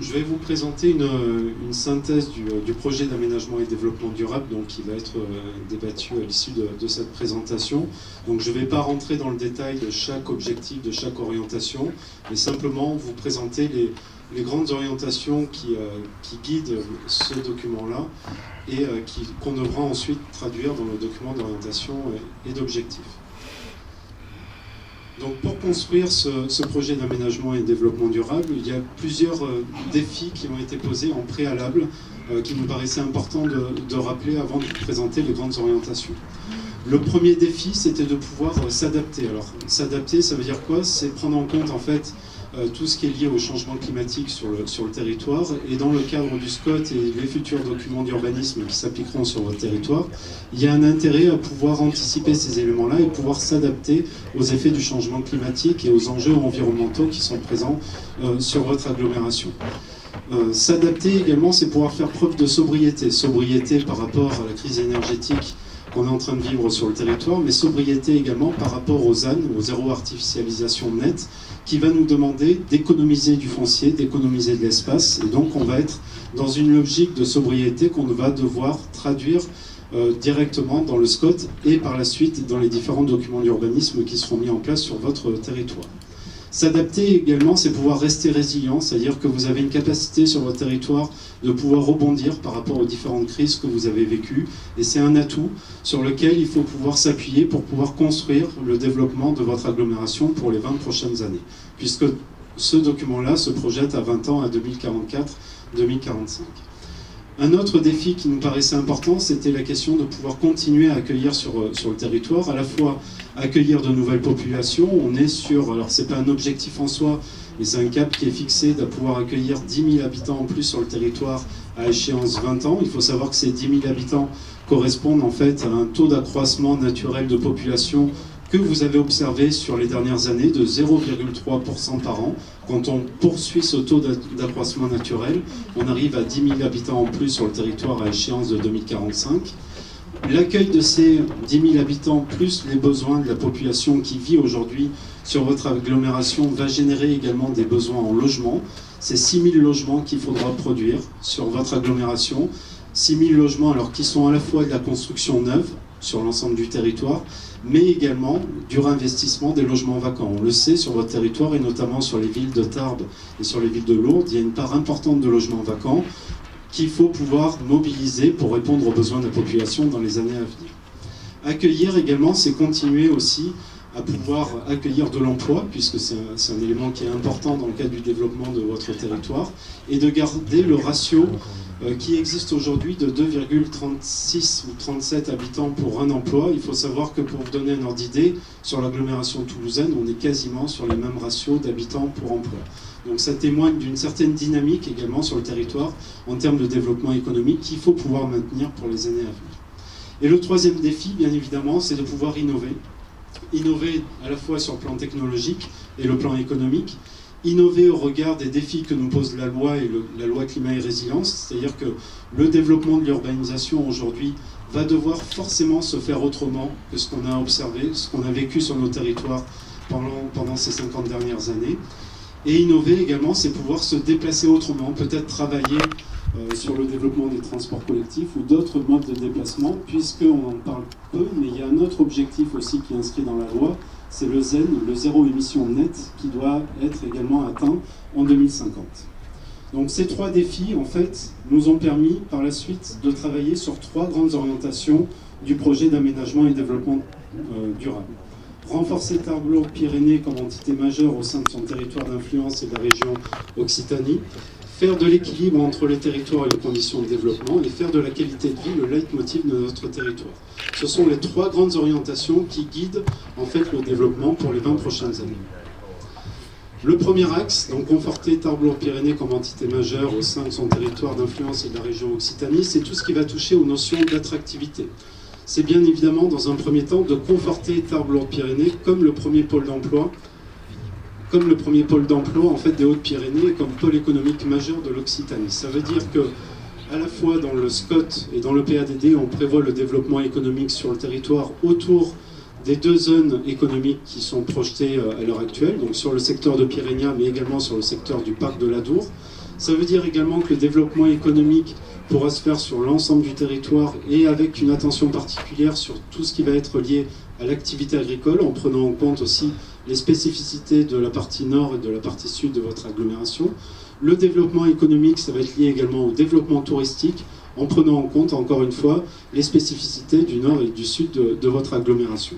je vais vous présenter une synthèse du projet d'aménagement et développement durable donc, qui va être débattu à l'issue de cette présentation. Donc je ne vais pas rentrer dans le détail de chaque objectif, de chaque orientation, mais simplement vous présenter les grandes orientations qui guident ce document-là et qu'on devra ensuite traduire dans le document d'orientation et d'objectifs. Donc pour construire ce projet d'aménagement et de développement durable, il y a plusieurs défis qui ont été posés en préalable qui nous paraissaient importants de rappeler avant de vous présenter les grandes orientations. Le premier défi, c'était de pouvoir s'adapter. Alors s'adapter, ça veut dire quoi? C'est prendre en compte en fait tout ce qui est lié au changement climatique sur le territoire, et dans le cadre du SCOT et les futurs documents d'urbanisme qui s'appliqueront sur votre territoire, il y a un intérêt à pouvoir anticiper ces éléments-là et pouvoir s'adapter aux effets du changement climatique et aux enjeux environnementaux qui sont présents sur votre agglomération. S'adapter également, c'est pouvoir faire preuve de sobriété. Sobriété par rapport à la crise énergétique qu'on est en train de vivre sur le territoire, mais sobriété également par rapport aux ZAN, au zéro artificialisation nette, qui va nous demander d'économiser du foncier, d'économiser de l'espace, et donc on va être dans une logique de sobriété qu'on va devoir traduire directement dans le SCOT et par la suite dans les différents documents d'urbanisme qui seront mis en place sur votre territoire. S'adapter également, c'est pouvoir rester résilient, c'est-à-dire que vous avez une capacité sur votre territoire de pouvoir rebondir par rapport aux différentes crises que vous avez vécues, et c'est un atout sur lequel il faut pouvoir s'appuyer pour pouvoir construire le développement de votre agglomération pour les 20 prochaines années, puisque ce document-là se projette à 20 ans, à 2044-2045. Un autre défi qui nous paraissait important, c'était la question de pouvoir continuer à accueillir sur le territoire, à la fois accueillir de nouvelles populations. On est sur, alors c'est pas un objectif en soi, mais c'est un cap qui est fixé de pouvoir accueillir 10 000 habitants en plus sur le territoire à échéance 20 ans. Il faut savoir que ces 10 000 habitants correspondent en fait à un taux d'accroissement naturel de population que vous avez observé sur les dernières années de 0,3% par an. Quand on poursuit ce taux d'accroissement naturel, on arrive à 10 000 habitants en plus sur le territoire à échéance de 2045. L'accueil de ces 10 000 habitants, plus les besoins de la population qui vit aujourd'hui sur votre agglomération, va générer également des besoins en logement. C'est 6 000 logements qu'il faudra produire sur votre agglomération. 6 000 logements alors qui sont à la fois de la construction neuve sur l'ensemble du territoire, mais également du réinvestissement des logements vacants. On le sait sur votre territoire, et notamment sur les villes de Tarbes et sur les villes de Lourdes, il y a une part importante de logements vacants qu'il faut pouvoir mobiliser pour répondre aux besoins de la population dans les années à venir. Accueillir également, c'est continuer aussi à pouvoir accueillir de l'emploi, puisque c'est un élément qui est important dans le cadre du développement de votre territoire, et de garder le ratio qui existe aujourd'hui de 2,36 ou 37 habitants pour un emploi. Il faut savoir que, pour vous donner un ordre d'idée, sur l'agglomération toulousaine, on est quasiment sur les mêmes ratios d'habitants pour emploi. Donc ça témoigne d'une certaine dynamique également sur le territoire en termes de développement économique qu'il faut pouvoir maintenir pour les années à venir. Et le troisième défi, bien évidemment, c'est de pouvoir innover. Innover à la fois sur le plan technologique et le plan économique. Innover au regard des défis que nous pose la loi et la loi climat et résilience, c'est-à-dire que le développement de l'urbanisation aujourd'hui va devoir forcément se faire autrement que ce qu'on a observé, ce qu'on a vécu sur nos territoires pendant ces 50 dernières années. Et innover également, c'est pouvoir se déplacer autrement, peut-être travailler sur le développement des transports collectifs ou d'autres modes de déplacement, puisqu'on en parle peu, mais il y a un autre objectif aussi qui est inscrit dans la loi, c'est le ZEN, le zéro émission net, qui doit être également atteint en 2050. Donc ces trois défis, en fait, nous ont permis par la suite de travailler sur trois grandes orientations du projet d'aménagement et développement durable. Renforcer Tarbes-Lourdes-Pyrénées comme entité majeure au sein de son territoire d'influence et de la région Occitanie, faire de l'équilibre entre les territoires et les conditions de développement, et faire de la qualité de vie le leitmotiv de notre territoire. Ce sont les trois grandes orientations qui guident en fait le développement pour les 20 prochaines années. Le premier axe, donc conforter Tarbes-Lourdes-Pyrénées comme entité majeure au sein de son territoire d'influence et de la région Occitanie, c'est tout ce qui va toucher aux notions d'attractivité. C'est bien évidemment, dans un premier temps, de conforter Tarbes-Lourdes-Pyrénées comme le premier pôle d'emploi en fait, des Hautes-Pyrénées et comme pôle économique majeur de l'Occitanie. Ça veut dire que, à la fois dans le SCOT et dans le PADD, on prévoit le développement économique sur le territoire autour des deux zones économiques qui sont projetées à l'heure actuelle, donc sur le secteur de Pyrénéa, mais également sur le secteur du parc de l'Adour. Ça veut dire également que le développement économique pourra se faire sur l'ensemble du territoire et avec une attention particulière sur tout ce qui va être lié à l'activité agricole, en prenant en compte aussi les spécificités de la partie nord et de la partie sud de votre agglomération. Le développement économique, ça va être lié également au développement touristique, en prenant en compte, encore une fois, les spécificités du nord et du sud de votre agglomération.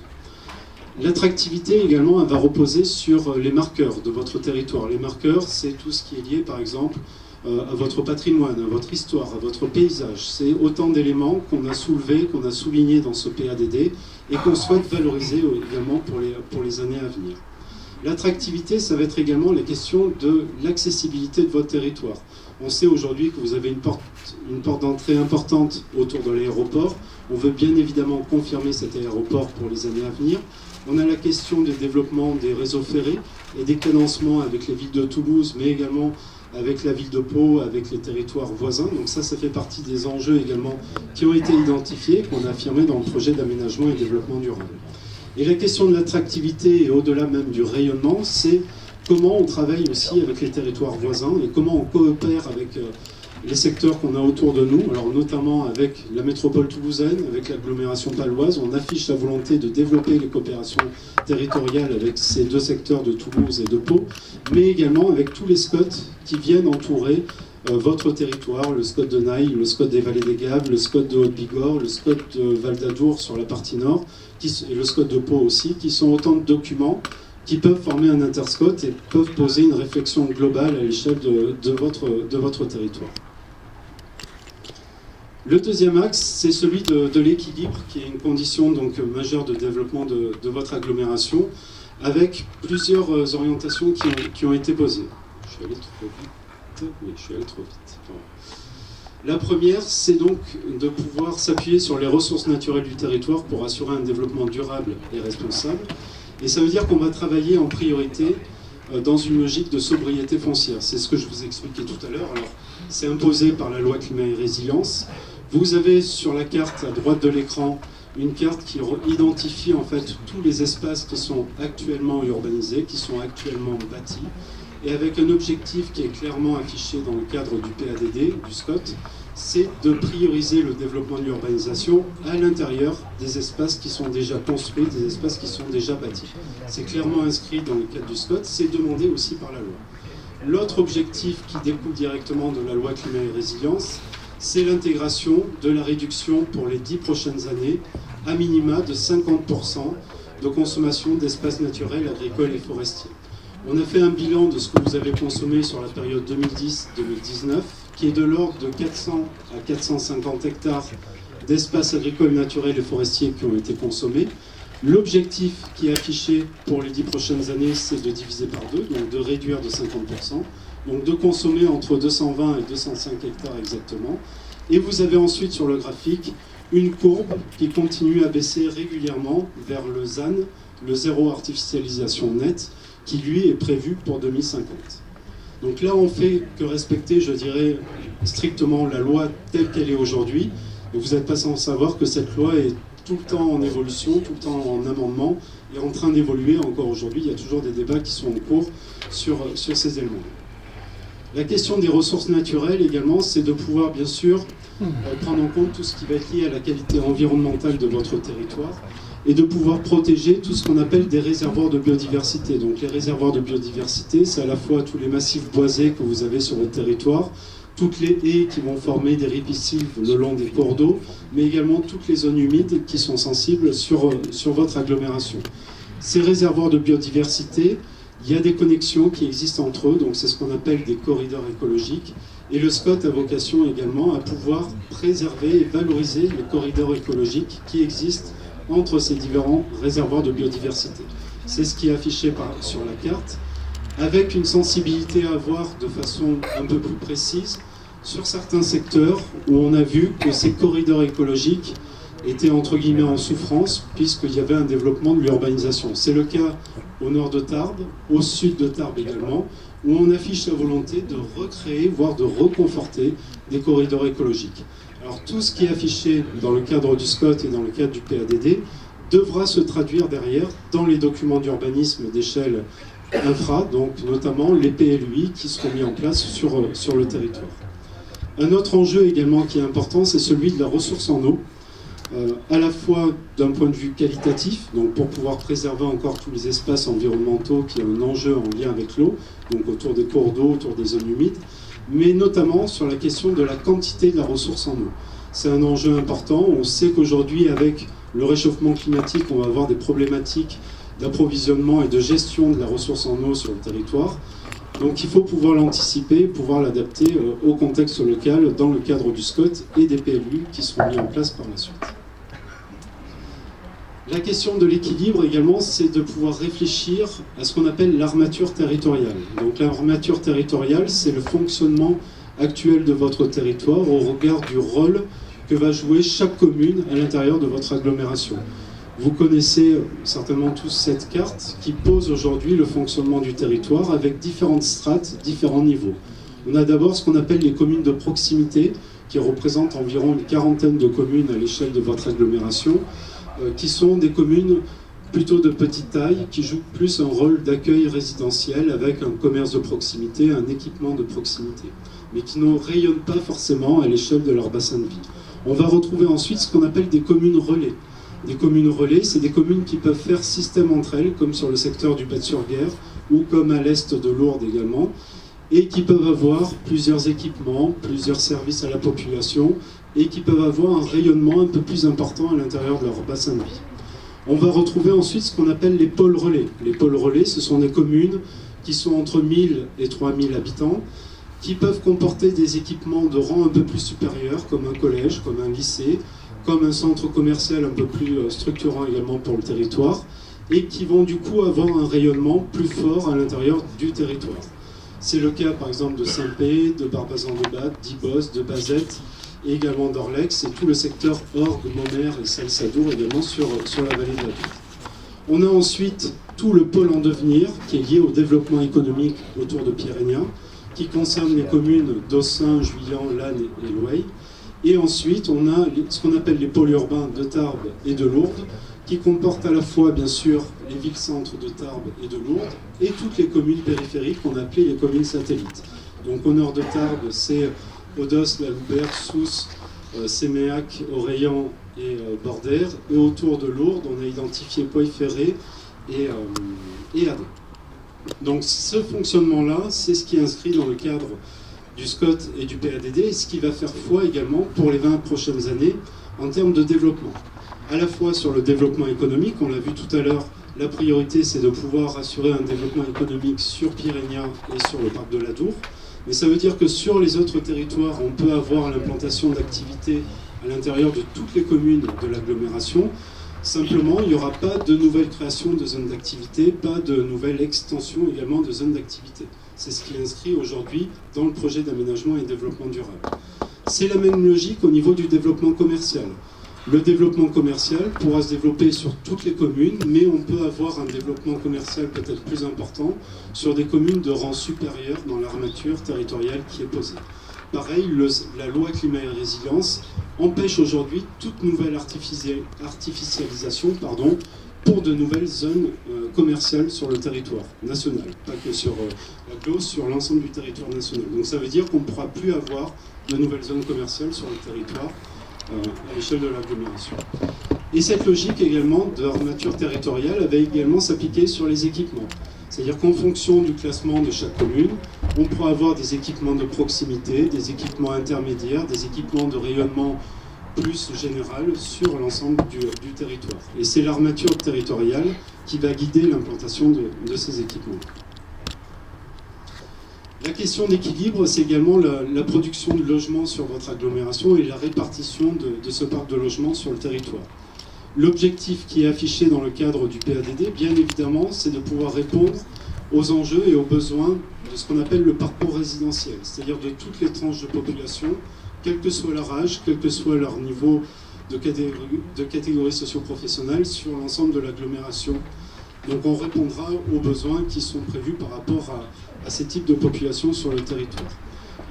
L'attractivité également, elle va reposer sur les marqueurs de votre territoire. Les marqueurs, c'est tout ce qui est lié, par exemple, à votre patrimoine, à votre histoire, à votre paysage. C'est autant d'éléments qu'on a soulevés, qu'on a soulignés dans ce PADD et qu'on souhaite valoriser également pour les années à venir. L'attractivité, ça va être également la question de l'accessibilité de votre territoire. On sait aujourd'hui que vous avez une porte d'entrée importante autour de l'aéroport. On veut bien évidemment confirmer cet aéroport pour les années à venir. On a la question du développement des réseaux ferrés et des cadencements avec les villes de Toulouse, mais également avec la ville de Pau, avec les territoires voisins. Donc ça fait partie des enjeux également qui ont été identifiés, qu'on a affirmés dans le projet d'aménagement et développement durable. Et la question de l'attractivité et au-delà même du rayonnement, c'est comment on travaille aussi avec les territoires voisins et comment on coopère avec les secteurs qu'on a autour de nous, alors notamment avec la métropole toulousaine, avec l'agglomération paloise. On affiche la volonté de développer les coopérations territoriales avec ces deux secteurs de Toulouse et de Pau, mais également avec tous les SCOT qui viennent entourer votre territoire, le SCOT de Naï, le SCOT des Vallées des Gaves, le SCOT de Haute-Bigorre, le SCOT de Val d'Adour sur la partie nord, et le SCOT de Pau aussi, qui sont autant de documents qui peuvent former un interscot et peuvent poser une réflexion globale à l'échelle de votre territoire. Le deuxième axe, c'est celui de l'équilibre, qui est une condition donc majeure de développement de votre agglomération, avec plusieurs orientations qui ont été posées. Je suis allé trop vite. Oui, je suis allé trop vite. La première, c'est donc de pouvoir s'appuyer sur les ressources naturelles du territoire pour assurer un développement durable et responsable. Et ça veut dire qu'on va travailler en priorité dans une logique de sobriété foncière. C'est ce que je vous expliquais tout à l'heure. Alors, c'est imposé par la loi climat et résilience. Vous avez sur la carte à droite de l'écran une carte qui identifie en fait tous les espaces qui sont actuellement urbanisés, qui sont actuellement bâtis, et avec un objectif qui est clairement affiché dans le cadre du PADD, du SCOT, c'est de prioriser le développement de l'urbanisation à l'intérieur des espaces qui sont déjà construits, des espaces qui sont déjà bâtis. C'est clairement inscrit dans le cadre du SCOT, c'est demandé aussi par la loi. L'autre objectif qui découle directement de la loi climat et résilience, c'est l'intégration de la réduction pour les 10 prochaines années, à minima de 50% de consommation d'espaces naturels, agricoles et forestiers. On a fait un bilan de ce que vous avez consommé sur la période 2010-2019, qui est de l'ordre de 400 à 450 hectares d'espaces agricoles, naturels et forestiers qui ont été consommés. L'objectif qui est affiché pour les 10 prochaines années, c'est de diviser par deux, donc de réduire de 50%, donc de consommer entre 220 et 205 hectares exactement. Et vous avez ensuite sur le graphique une courbe qui continue à baisser régulièrement vers le ZAN, le zéro artificialisation nette, qui lui est prévu pour 2050. Donc là, on fait que respecter, je dirais, strictement la loi telle qu'elle est aujourd'hui. Et vous n'êtes pas sans savoir que cette loi est tout le temps en évolution, tout le temps en amendement, et en train d'évoluer encore aujourd'hui. Il y a toujours des débats qui sont en cours sur ces éléments. La question des ressources naturelles également, c'est de pouvoir bien sûr prendre en compte tout ce qui va être lié à la qualité environnementale de votre territoire et de pouvoir protéger tout ce qu'on appelle des réservoirs de biodiversité. Donc les réservoirs de biodiversité, c'est à la fois tous les massifs boisés que vous avez sur votre territoire, toutes les haies qui vont former des ripisylves le long des cours d'eau, mais également toutes les zones humides qui sont sensibles sur votre agglomération. Ces réservoirs de biodiversité, il y a des connexions qui existent entre eux, donc c'est ce qu'on appelle des corridors écologiques. Et le SCOT a vocation également à pouvoir préserver et valoriser les corridors écologiques qui existent entre ces différents réservoirs de biodiversité. C'est ce qui est affiché sur la carte, avec une sensibilité à avoir de façon un peu plus précise sur certains secteurs où on a vu que ces corridors écologiques étaient entre guillemets en souffrance puisqu'il y avait un développement de l'urbanisation. C'est le cas au nord de Tarbes, au sud de Tarbes également, où on affiche la volonté de recréer, voire de reconforter des corridors écologiques. Alors tout ce qui est affiché dans le cadre du SCOT et dans le cadre du PADD devra se traduire derrière dans les documents d'urbanisme d'échelle infra, donc notamment les PLUI qui seront mis en place sur le territoire. Un autre enjeu également qui est important, c'est celui de la ressource en eau, à la fois d'un point de vue qualitatif, donc pour pouvoir préserver encore tous les espaces environnementaux qui ont un enjeu en lien avec l'eau, donc autour des cours d'eau, autour des zones humides, mais notamment sur la question de la quantité de la ressource en eau. C'est un enjeu important. On sait qu'aujourd'hui, avec le réchauffement climatique, on va avoir des problématiques d'approvisionnement et de gestion de la ressource en eau sur le territoire. Donc il faut pouvoir l'anticiper, pouvoir l'adapter au contexte local dans le cadre du SCOT et des PLU qui seront mis en place par la suite. La question de l'équilibre également, c'est de pouvoir réfléchir à ce qu'on appelle l'armature territoriale. Donc l'armature territoriale, c'est le fonctionnement actuel de votre territoire au regard du rôle que va jouer chaque commune à l'intérieur de votre agglomération. Vous connaissez certainement tous cette carte qui pose aujourd'hui le fonctionnement du territoire avec différentes strates, différents niveaux. On a d'abord ce qu'on appelle les communes de proximité, qui représentent environ une quarantaine de communes à l'échelle de votre agglomération, qui sont des communes plutôt de petite taille, qui jouent plus un rôle d'accueil résidentiel avec un commerce de proximité, un équipement de proximité, mais qui ne rayonnent pas forcément à l'échelle de leur bassin de vie. On va retrouver ensuite ce qu'on appelle des communes relais. Des communes relais, c'est des communes qui peuvent faire système entre elles, comme sur le secteur du Pas-de-sur-Guerre, ou comme à l'est de Lourdes également, et qui peuvent avoir plusieurs équipements, plusieurs services à la population, et qui peuvent avoir un rayonnement un peu plus important à l'intérieur de leur bassin de vie. On va retrouver ensuite ce qu'on appelle les pôles relais. Les pôles relais, ce sont des communes qui sont entre 1000 et 3000 habitants, qui peuvent comporter des équipements de rang un peu plus supérieur, comme un collège, comme un lycée, comme un centre commercial un peu plus structurant également pour le territoire, et qui vont du coup avoir un rayonnement plus fort à l'intérieur du territoire. C'est le cas par exemple de Saint-Pé, de Barbazan-de-Batte, d'Ibos, de Bazette, et également d'Orlex, et tout le secteur Orgue, Momère et Salsadour également sur la vallée de la Dour. On a ensuite tout le pôle en devenir qui est lié au développement économique autour de Pyrénéen, qui concerne les communes d'Ossun, Juillan, Lannes et Loeil. Et ensuite, on a ce qu'on appelle les pôles urbains de Tarbes et de Lourdes, qui comportent à la fois, bien sûr, les villes-centres de Tarbes et de Lourdes, et toutes les communes périphériques qu'on appelait les communes satellites. Donc au nord de Tarbes, c'est Odos, La Loubère, Sousse, Séméac, Oraillan et Bordère. Et autour de Lourdes, on a identifié Poix-Ferré et Adé. Donc ce fonctionnement-là, c'est ce qui est inscrit dans le cadre du SCOT et du PADD, et ce qui va faire foi également pour les 20 prochaines années en termes de développement. À la fois sur le développement économique, on l'a vu tout à l'heure, la priorité c'est de pouvoir assurer un développement économique sur Pyrénéen et sur le parc de la Dour, mais ça veut dire que sur les autres territoires, on peut avoir l'implantation d'activités à l'intérieur de toutes les communes de l'agglomération. Simplement, il n'y aura pas de nouvelle création de zones d'activité, pas de nouvelle extension également de zones d'activité. C'est ce qui est inscrit aujourd'hui dans le projet d'aménagement et développement durable. C'est la même logique au niveau du développement commercial. Le développement commercial pourra se développer sur toutes les communes, mais on peut avoir un développement commercial peut-être plus important sur des communes de rang supérieur dans l'armature territoriale qui est posée. Pareil, la loi climat et résilience empêche aujourd'hui toute nouvelle artificialisation pour de nouvelles zones commerciales sur le territoire national, pas que sur la clause, sur l'ensemble du territoire national. Donc ça veut dire qu'on ne pourra plus avoir de nouvelles zones commerciales sur le territoire à l'échelle de l'agglomération. Et cette logique également d'armature territoriale va également s'appliquer sur les équipements. C'est-à-dire qu'en fonction du classement de chaque commune, on pourra avoir des équipements de proximité, des équipements intermédiaires, des équipements de rayonnement plus général sur l'ensemble du territoire. Et c'est l'armature territoriale qui va guider l'implantation de ces équipements. La question d'équilibre, c'est également la production de logements sur votre agglomération et la répartition de ce parc de logements sur le territoire. L'objectif qui est affiché dans le cadre du PADD, bien évidemment, c'est de pouvoir répondre aux enjeux et aux besoins de ce qu'on appelle le parcours résidentiel, c'est-à-dire de toutes les tranches de population, quel que soit leur âge, quel que soit leur niveau de catégorie socio-professionnelle sur l'ensemble de l'agglomération. Donc on répondra aux besoins qui sont prévus par rapport à ces types de populations sur le territoire.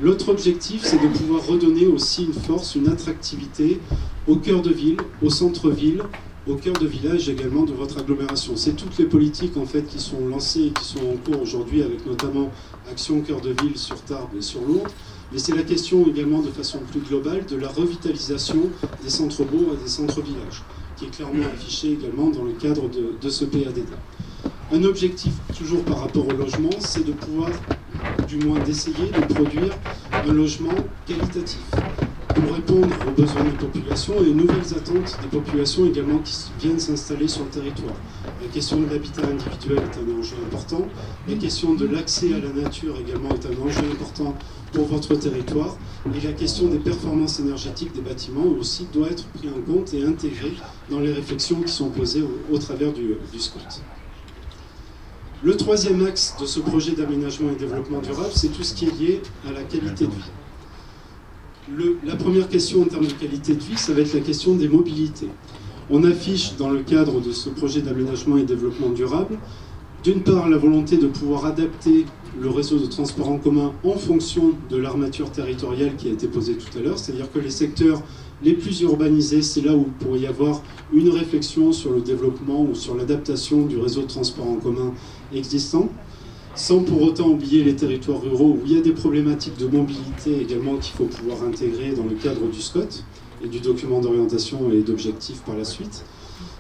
L'autre objectif, c'est de pouvoir redonner aussi une force, une attractivité au cœur de ville, au centre-ville au cœur de village également de votre agglomération. C'est toutes les politiques en fait qui sont lancées et qui sont en cours aujourd'hui, avec notamment Action Cœur de Ville sur Tarbes et sur Lourdes. Mais c'est la question également de façon plus globale de la revitalisation des centres-bourgs et des centres-villages, qui est clairement affichée également dans le cadre de ce PADD. Un objectif toujours par rapport au logement, c'est de pouvoir, du moins d'essayer de produire un logement qualitatif, pour répondre aux besoins des populations et aux nouvelles attentes des populations également qui viennent s'installer sur le territoire. La question de l'habitat individuel est un enjeu important, la question de l'accès à la nature également est un enjeu important pour votre territoire, et la question des performances énergétiques des bâtiments aussi doit être pris en compte et intégrée dans les réflexions qui sont posées au travers du SCOT. Le troisième axe de ce projet d'aménagement et développement durable, c'est tout ce qui est lié à la qualité de vie. La première question en termes de qualité de vie, ça va être la question des mobilités. On affiche dans le cadre de ce projet d'aménagement et développement durable, d'une part la volonté de pouvoir adapter le réseau de transport en commun en fonction de l'armature territoriale qui a été posée tout à l'heure, c'est-à-dire que les secteurs les plus urbanisés, c'est là où il pourrait y avoir une réflexion sur le développement ou sur l'adaptation du réseau de transport en commun existant, sans pour autant oublier les territoires ruraux où il y a des problématiques de mobilité également qu'il faut pouvoir intégrer dans le cadre du SCOT et du document d'orientation et d'objectifs par la suite.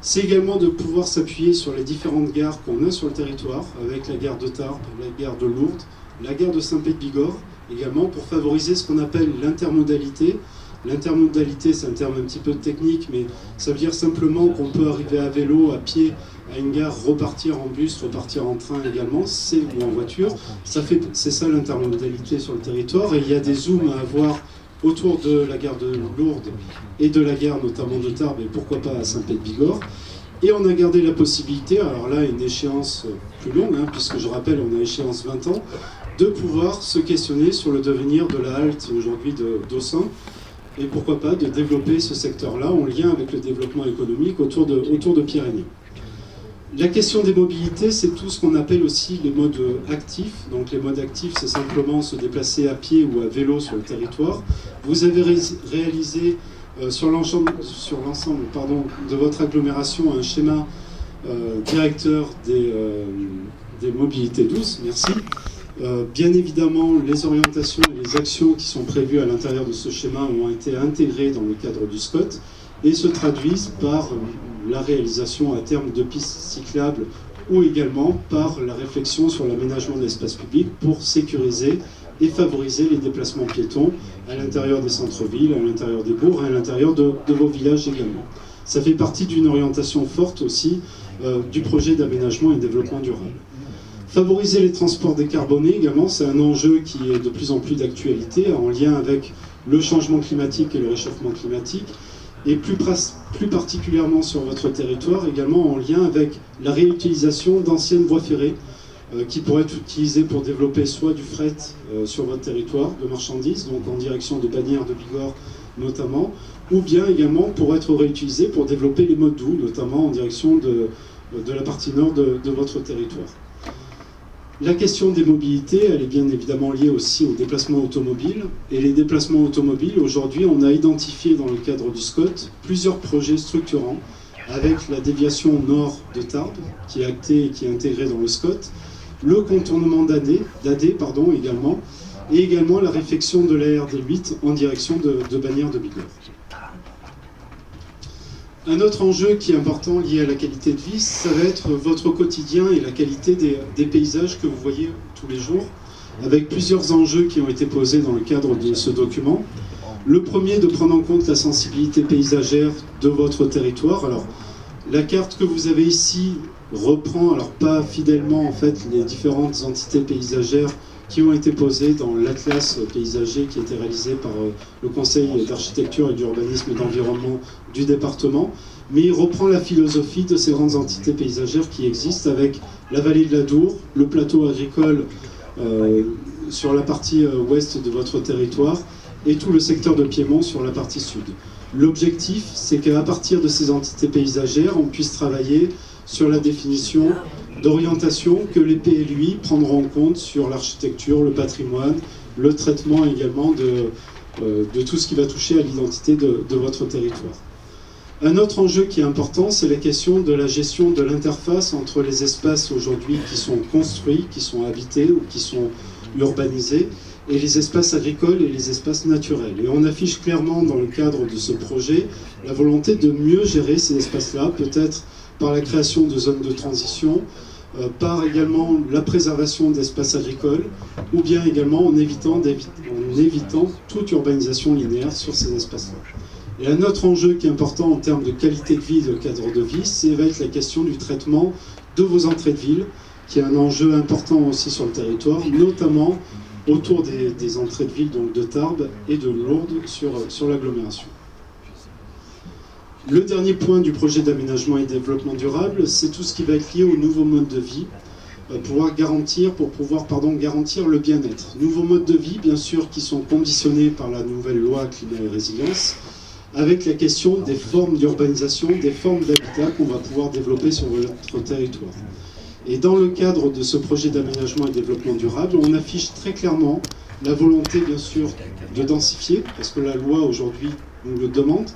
C'est également de pouvoir s'appuyer sur les différentes gares qu'on a sur le territoire, avec la gare de Tarbes, la gare de Lourdes, la gare de Saint-Pé-de-Bigorre, également pour favoriser ce qu'on appelle l'intermodalité. L'intermodalité, c'est un terme un petit peu technique, mais ça veut dire simplement qu'on peut arriver à vélo, à pied, à une gare, repartir en bus, repartir en train également, ou en voiture. C'est ça l'intermodalité sur le territoire, et il y a des zooms à avoir autour de la gare de Lourdes et de la gare notamment de Tarbes, et pourquoi pas à Saint-Pé-de-Bigorre. Et on a gardé la possibilité, alors là une échéance plus longue, puisque je rappelle on a échéance 20 ans, de pouvoir se questionner sur le devenir de la halte aujourd'hui d'Aussin, et pourquoi pas de développer ce secteur-là en lien avec le développement économique autour de Pyrénées. La question des mobilités, c'est tout ce qu'on appelle aussi les modes actifs. Donc les modes actifs, c'est simplement se déplacer à pied ou à vélo sur le territoire. Vous avez réalisé sur l'ensemble de votre agglomération un schéma directeur des mobilités douces. Merci. Bien évidemment, les orientations et les actions qui sont prévues à l'intérieur de ce schéma ont été intégrées dans le cadre du SCOT et se traduisent par la réalisation à terme de pistes cyclables ou également par la réflexion sur l'aménagement de l'espace public pour sécuriser et favoriser les déplacements piétons à l'intérieur des centres-villes, à l'intérieur des bourgs et à l'intérieur de vos villages également. Ça fait partie d'une orientation forte aussi du projet d'aménagement et développement durable. Favoriser les transports décarbonés également, c'est un enjeu qui est de plus en plus d'actualité en lien avec le changement climatique et le réchauffement climatique, et plus particulièrement sur votre territoire, également en lien avec la réutilisation d'anciennes voies ferrées qui pourraient être utilisées pour développer soit du fret sur votre territoire de marchandises, donc en direction de Bagnères de Bigorre notamment, ou bien également pour être réutilisées pour développer les modes doux, notamment en direction de la partie nord de votre territoire. La question des mobilités, elle est bien évidemment liée aussi aux déplacements automobiles. Et les déplacements automobiles, aujourd'hui, on a identifié dans le cadre du SCOT plusieurs projets structurants avec la déviation nord de Tarbes, qui est actée et qui est intégrée dans le SCOT, le contournement d'AD également, et également la réfection de la RD8 en direction de Bagnères de Bigorre. Un autre enjeu qui est important lié à la qualité de vie, ça va être votre quotidien et la qualité des paysages que vous voyez tous les jours, avec plusieurs enjeux qui ont été posés dans le cadre de ce document. Le premier, de prendre en compte la sensibilité paysagère de votre territoire. Alors, la carte que vous avez ici reprend, alors pas fidèlement en fait, les différentes entités paysagères qui ont été posées dans l'atlas paysager qui a été réalisé par le Conseil d'architecture et d'urbanisme et d'environnement du département, mais il reprend la philosophie de ces grandes entités paysagères qui existent avec la vallée de la Dour, le plateau agricole sur la partie ouest de votre territoire et tout le secteur de Piémont sur la partie sud. L'objectif, c'est qu'à partir de ces entités paysagères, on puisse travailler sur la définition d'orientation que les PLUI prendront en compte sur l'architecture, le patrimoine, le traitement également de tout ce qui va toucher à l'identité de votre territoire. Un autre enjeu qui est important, c'est la question de la gestion de l'interface entre les espaces aujourd'hui qui sont construits, qui sont habités ou qui sont urbanisés, et les espaces agricoles et les espaces naturels. Et on affiche clairement dans le cadre de ce projet la volonté de mieux gérer ces espaces-là, peut-être par la création de zones de transition, par également la préservation d'espaces agricoles, ou bien également en évitant toute urbanisation linéaire sur ces espaces-là. Et un autre enjeu qui est important en termes de qualité de vie et de cadre de vie, c'est va être la question du traitement de vos entrées de ville, qui est un enjeu important aussi sur le territoire, notamment autour des entrées de ville, donc de Tarbes et de Lourdes sur l'agglomération. Le dernier point du projet d'aménagement et développement durable, c'est tout ce qui va être lié au nouveau mode de vie, pour pouvoir garantir le bien-être. Nouveaux modes de vie, bien sûr, qui sont conditionnés par la nouvelle loi climat et résilience, avec la question des formes d'urbanisation, des formes d'habitat qu'on va pouvoir développer sur notre territoire. Et dans le cadre de ce projet d'aménagement et développement durable, on affiche très clairement la volonté, bien sûr, de densifier, parce que la loi aujourd'hui nous le demande,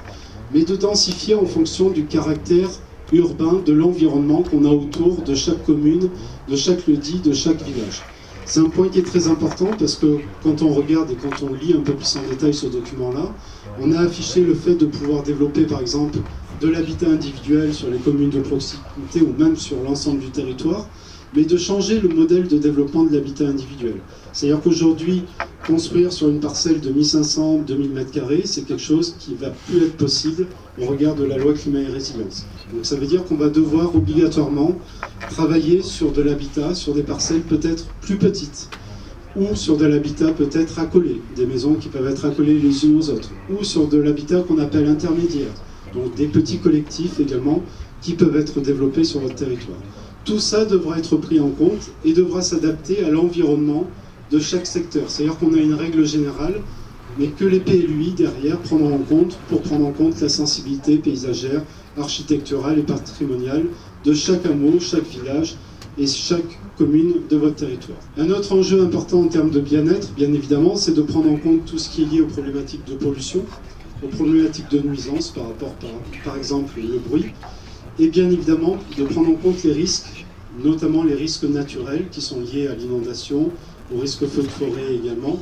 mais de densifier en fonction du caractère urbain, de l'environnement qu'on a autour de chaque commune, de chaque lieu-dit, de chaque village. C'est un point qui est très important parce que quand on regarde et quand on lit un peu plus en détail ce document-là, on a affiché le fait de pouvoir développer par exemple de l'habitat individuel sur les communes de proximité ou même sur l'ensemble du territoire, mais de changer le modèle de développement de l'habitat individuel. C'est-à-dire qu'aujourd'hui, construire sur une parcelle de 1500, 2000 m², c'est quelque chose qui ne va plus être possible au regard de la loi climat et résilience. Donc ça veut dire qu'on va devoir obligatoirement travailler sur de l'habitat, sur des parcelles peut-être plus petites, ou sur de l'habitat peut-être accolé, des maisons qui peuvent être accolées les unes aux autres, ou sur de l'habitat qu'on appelle intermédiaire, donc des petits collectifs également qui peuvent être développés sur votre territoire. Tout ça devra être pris en compte et devra s'adapter à l'environnement de chaque secteur. C'est-à-dire qu'on a une règle générale, mais que les PLUI derrière prendront en compte pour prendre en compte la sensibilité paysagère, architecturale et patrimoniale de chaque hameau, chaque village et chaque commune de votre territoire. Un autre enjeu important en termes de bien-être, bien évidemment, c'est de prendre en compte tout ce qui est lié aux problématiques de pollution, aux problématiques de nuisance par rapport, par exemple, le bruit, et bien évidemment de prendre en compte les risques, notamment les risques naturels qui sont liés à l'inondation, au risque feu de forêt également,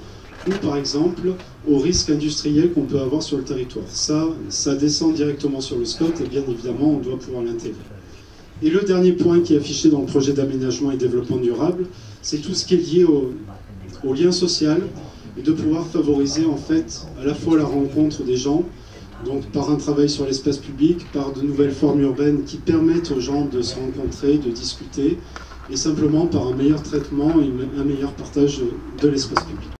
ou par exemple aux risques industriels qu'on peut avoir sur le territoire. Ça descend directement sur le SCOT et bien évidemment on doit pouvoir l'intégrer. Et le dernier point qui est affiché dans le projet d'aménagement et développement durable, c'est tout ce qui est lié au lien social et de pouvoir favoriser en fait à la fois la rencontre des gens, donc par un travail sur l'espace public, par de nouvelles formes urbaines qui permettent aux gens de se rencontrer, de discuter, et simplement par un meilleur traitement et un meilleur partage de l'espace public.